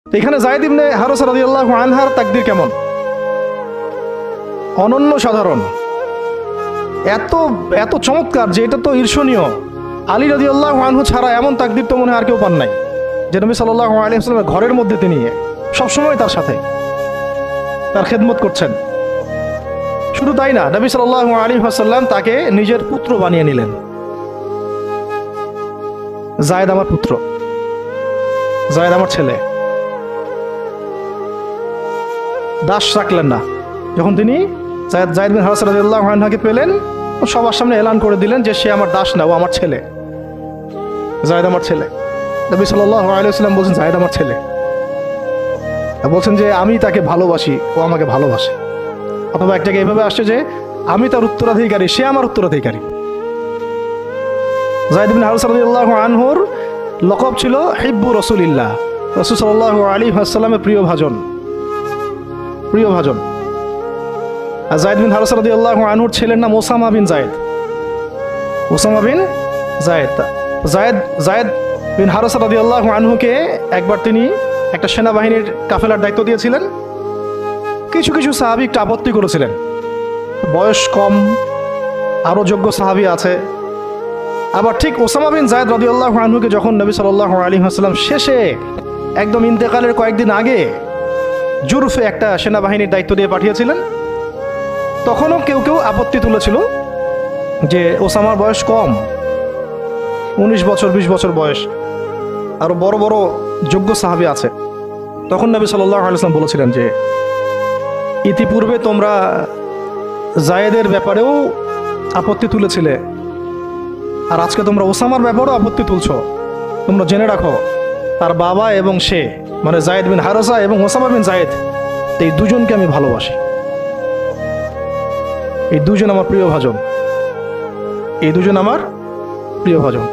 তো এখানে যায়েদ ইবনে হারেসা রাদিয়াল্লাহু আনহার তাকদীর কেমন? অনন্য সাধারণ, এত এত চমৎকার যে এটা তো ঈর্ষণীয়। আলী রাদিয়াল্লাহু আনহু ছাড়া এমন তাকদীর তো মনে হয় আর কেউ পান নাই, যে নবী সাল্লাল্লাহু আলাইহি ওয়াসাল্লামের ঘরের মধ্যে তিনি সবসময় তার সাথে তার খেদমত করছেন। শুধু তাই না, নবী সাল্লাল্লাহু আলাইহি ওয়াসাল্লাম তাকে নিজের পুত্র বানিয়ে নিলেন। যায়েদ আমার পুত্র, যায়েদ আমার ছেলে। দাস রাখলেন না। যখন তিনি যায়েদ বিন হারেসা রাদিয়াল্লাহু আনহুকে পেলেন, সবার সামনে এলান করে দিলেন যে সে আমার দাস না, ও আমার ছেলে, যায়েদ আমার ছেলে। নবী সাল্লাল্লাহু আলাইহি ওয়াসাল্লাম বলছেন যায়েদ আমার ছেলে, বলছেন যে আমি তাকে ভালোবাসি, ও আমাকে ভালোবাসে। অথবা একটাকে এভাবে আসছে যে আমি তার উত্তরাধিকারী, সে আমার উত্তরাধিকারী। যায়েদ বিন হারেসা রাদিয়াল্লাহু আনহুর লকব ছিল হিব্বু রাসূলিল্লাহ, রাসূল সাল্লাল্লাহু আলাইহি ওয়াসাল্লামের প্রিয় ভাজন, প্রিয় ভাজন। আর যায়েদ বিন হারেসা রাদিয়াল্লাহু আনহুর ছেলের নাম Osama bin Zayed, Osama bin Zayed. Zayed bin Haritha রাদিয়াল্লাহু আনহুকে একবার তিনি একটা সেনাবাহিনীর কাফেলার দায়িত্ব দিয়েছিলেন। কিছু কিছু সাহাবী একটু আপত্তি করেছিলেন, বয়স কম, আরও যোগ্য সাহাবী আছে। আবার ঠিক ওসামা বিন যায়েদ রাদিয়াল্লাহু আনহুকে যখন নবী সাল্লাল্লাহু আলাইহি ওয়াসাল্লাম শেষে একদম ইন্তেকালের কয়েকদিন আগে জুরফে একটা সেনাবাহিনীর দায়িত্ব দিয়ে পাঠিয়েছিলেন, তখনও কেউ কেউ আপত্তি তুলেছিল যে ওসামার বয়স কম, 19 বছর 20 বছর বয়স, আরও বড় বড় যোগ্য সাহাবী আছে। তখন নবী সাল্লাল্লাহু আলাইহি ওয়াসাল্লাম বলেছিলেন যে ইতিপূর্বে তোমরা যায়েদের ব্যাপারেও আপত্তি তুলেছিলে, আর আজকে তোমরা ওসামার ব্যাপারেও আপত্তি তুলছো। তোমরা জেনে রাখো, তার বাবা এবং সে, মানে যায়েদ বিন হারেসা এবং ওসামা বিন যায়েদ, এই দুজনকে আমি ভালোবাসি। এই দুজন আমার প্রিয় ভাজন, এই দুজন আমার প্রিয় ভাজন।